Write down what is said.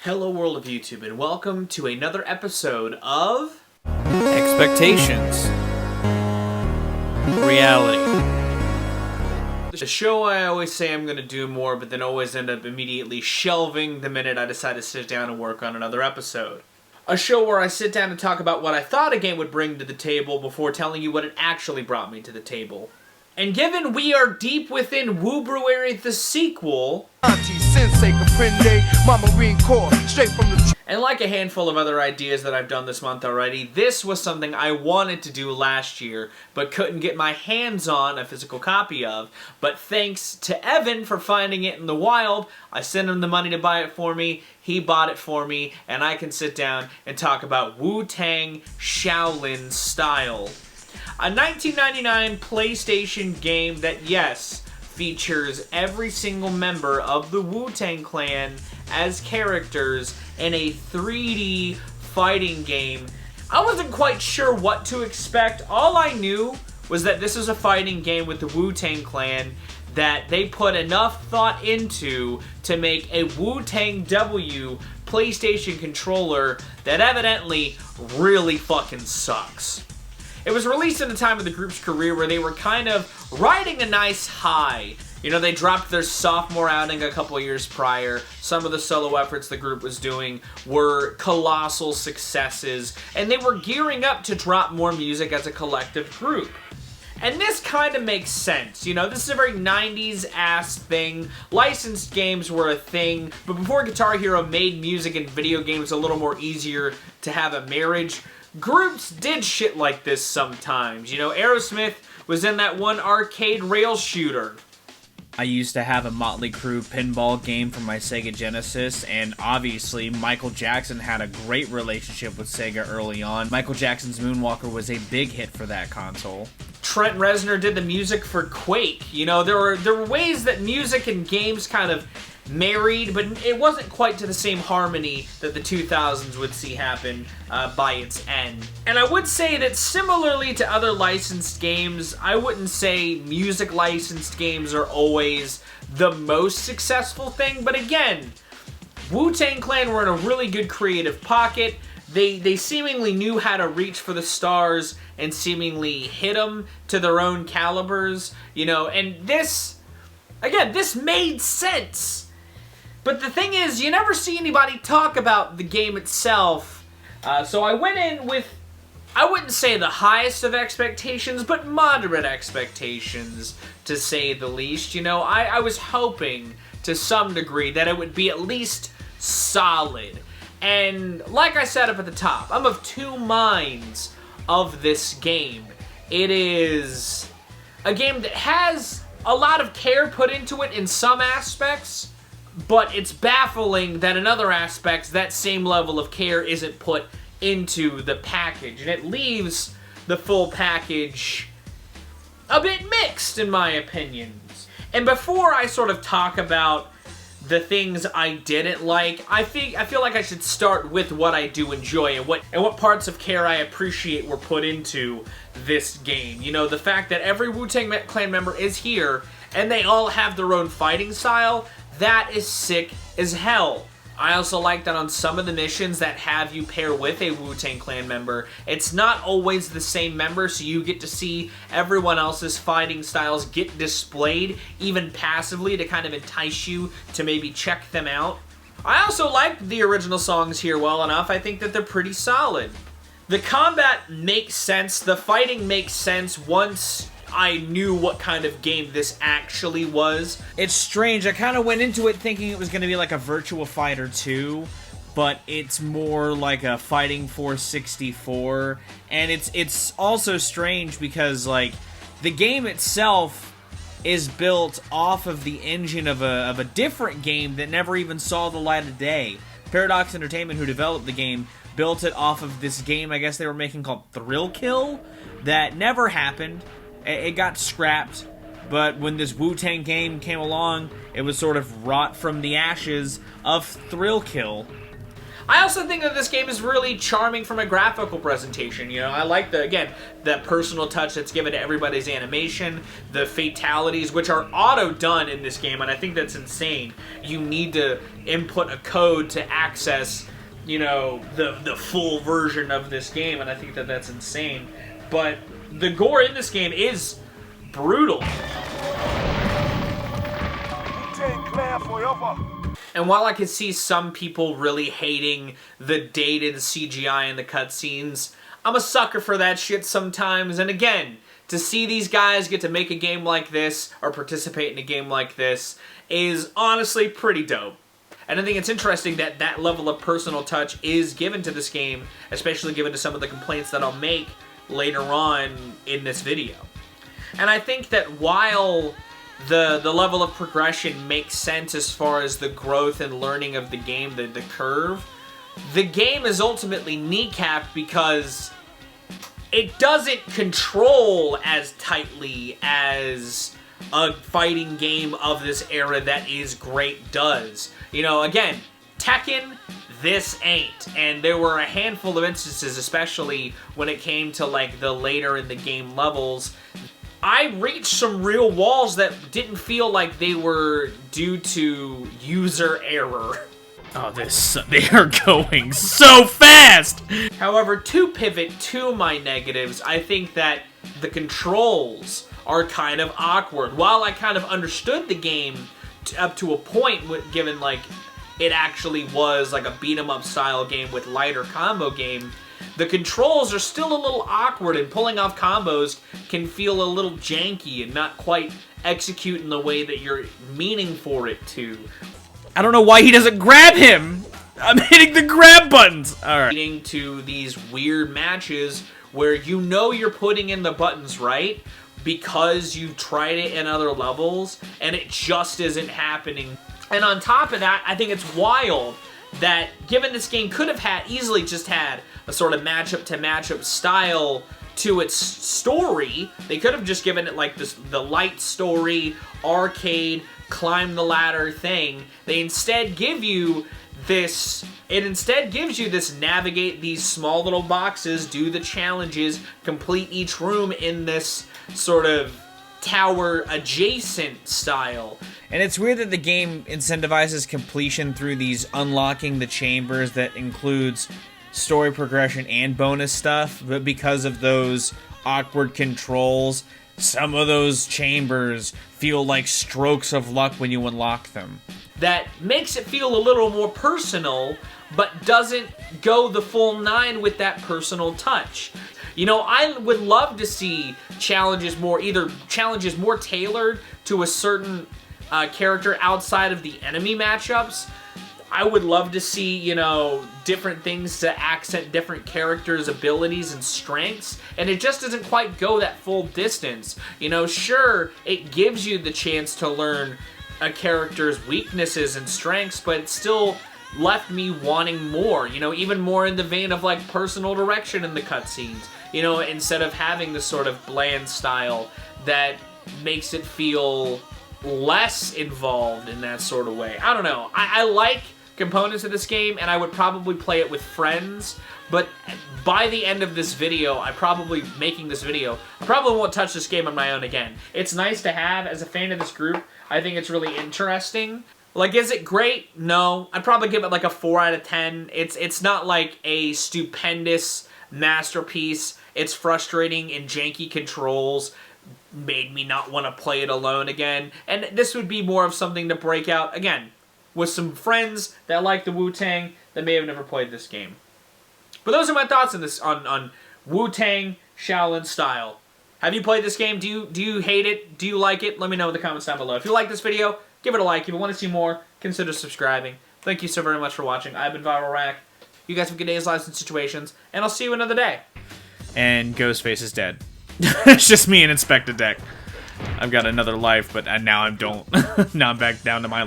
Hello world of YouTube, and welcome to another episode of... Expectations. Reality. The show I always say I'm going to do more, but then always end up immediately shelving the minute I decide to sit down and work on another episode. A show where I sit down and talk about what I thought a game would bring to the table before telling you what it actually brought me to the table. And given we are deep within Woo-Brewery the sequel, and like a handful of other ideas that I've done this month already, this was something I wanted to do last year, but couldn't get my hands on a physical copy of. But thanks to Evan for finding it in the wild, I sent him the money to buy it for me, he bought it for me, and I can sit down and talk about Wu-Tang Shaolin Style. A 1999 PlayStation game that, yes, features every single member of the Wu-Tang Clan as characters in a 3D fighting game. I wasn't quite sure what to expect. All I knew was that this is a fighting game with the Wu-Tang Clan that they put enough thought into to make a Wu-Tang W PlayStation controller that evidently really fucking sucks. It was released in a time of the group's career where they were kind of riding a nice high. You know, they dropped their sophomore outing a couple years prior. Some of the solo efforts the group was doing were colossal successes, and they were gearing up to drop more music as a collective group. And this kind of makes sense. You know, this is a very 90s-ass thing. Licensed games were a thing, but before Guitar Hero made music and video games a little more easier to have a marriage, groups did shit like this sometimes. You know, Aerosmith was in that one arcade rail shooter. I used to have a Motley Crue pinball game for my Sega Genesis, and obviously Michael Jackson had a great relationship with Sega early on. Michael Jackson's Moonwalker was a big hit for that console. Trent Reznor did the music for Quake. You know, there were ways that music and games kind of married, but it wasn't quite to the same harmony that the 2000s would see happen by its end. And I would say that similarly to other licensed games, I wouldn't say music licensed games are always the most successful thing, but again, Wu-Tang Clan were in a really good creative pocket. They seemingly knew how to reach for the stars and seemingly hit them to their own calibers, you know, and this, again, this made sense. But the thing is, you never see anybody talk about the game itself. So I went in with, I wouldn't say the highest of expectations, but moderate expectations, to say the least. You know, I was hoping, to some degree, that it would be at least solid. And like I said up at the top, I'm of two minds of this game. It is a game that has a lot of care put into it in some aspects, but it's baffling that in other aspects, that same level of care isn't put into the package. And it leaves the full package a bit mixed, in my opinions. And before I sort of talk about the things I didn't like, I feel like I should start with what I do enjoy and what parts of care I appreciate were put into this game. You know, the fact that every Wu-Tang Clan member is here, and they all have their own fighting style, that is sick as hell. I also like that on some of the missions that have you pair with a Wu-Tang Clan member, it's not always the same member, so you get to see everyone else's fighting styles get displayed, even passively, to kind of entice you to maybe check them out. I also liked the original songs here well enough. I think that they're pretty solid. The combat makes sense, the fighting makes sense once I knew what kind of game this actually was. It's strange, I kind of went into it thinking it was going to be like a Virtua Fighter 2, but it's more like a Fighting Force 64, and it's also strange because, like, the game itself is built off of the engine of a different game that never even saw the light of day. Paradox Entertainment, who developed the game, built it off of this game I guess they were making called Thrill Kill, that never happened. It got scrapped, but when this Wu-Tang game came along, it was sort of wrought from the ashes of Thrill Kill. I also think that this game is really charming from a graphical presentation. You know, I like that personal touch that's given to everybody's animation, the fatalities, which are auto-done in this game, and I think that's insane. You need to input a code to access, you know, the full version of this game, and I think that that's insane. But the gore in this game is brutal. And while I could see some people really hating the dated CGI in the cutscenes, I'm a sucker for that shit sometimes. And again, to see these guys get to make a game like this, or participate in a game like this, is honestly pretty dope. And I think it's interesting that that level of personal touch is given to this game, especially given to some of the complaints that I'll make later on in this video. And I think that while the level of progression makes sense as far as the growth and learning of the game, the curve, the game is ultimately kneecapped because it doesn't control as tightly as a fighting game of this era that is great does. You know, again, Tekken, this ain't. And there were a handful of instances, especially when it came to like the later in the game levels, I reached some real walls that didn't feel like they were due to user error. Oh, they are going so fast! However, to pivot to my negatives, I think that the controls are kind of awkward. While I kind of understood the game up to a point, given like it actually was like a beat-em-up style game with lighter combo game, the controls are still a little awkward, and pulling off combos can feel a little janky and not quite execute in the way that you're meaning for it to. I don't know why he doesn't grab him! I'm hitting the grab buttons! Alright. Leading to these weird matches where you know you're putting in the buttons right because you've tried it in other levels, and it just isn't happening. And on top of that, I think it's wild that, given this game could have easily just had a sort of matchup-to-matchup style to its story, they could have just given it like the light story, arcade, climb the ladder thing. They instead give you this, navigate these small little boxes, do the challenges, complete each room in this sort of tower adjacent style. And it's weird that the game incentivizes completion through these unlocking the chambers that includes story progression and bonus stuff, but because of those awkward controls, some of those chambers feel like strokes of luck when you unlock them. That makes it feel a little more personal, but doesn't go the full 9 with that personal touch. You know, I would love to see challenges more tailored to a certain character outside of the enemy matchups. I would love to see, you know, different things to accent different characters' abilities and strengths, and it just doesn't quite go that full distance. You know, sure, it gives you the chance to learn a character's weaknesses and strengths, but it still left me wanting more, you know, even more in the vein of like personal direction in the cutscenes, you know, instead of having this sort of bland style that makes it feel less involved in that sort of way. I don't know. I like components of this game, and I would probably play it with friends, but by the end of this video, I probably won't touch this game on my own again. It's nice to have as a fan of this group. I think it's really interesting. Like, is it great? No. I'd probably give it like a 4 out of 10. It's not like a stupendous masterpiece. It's frustrating and janky controls made me not want to play it alone again. And this would be more of something to break out, again, with some friends that like the Wu-Tang that may have never played this game. But those are my thoughts on this, on Wu-Tang Shaolin Style. Have you played this game? Do you hate it? Do you like it? Let me know in the comments down below. If you like this video, give it a like. If you want to see more, consider subscribing. Thank you so very much for watching. I've been Viral Rack. You guys have good days, lives, and situations, and I'll see you another day. And Ghostface is dead. It's just me and Inspector Deck. I've got another life, but now I don't. Now I'm back down to my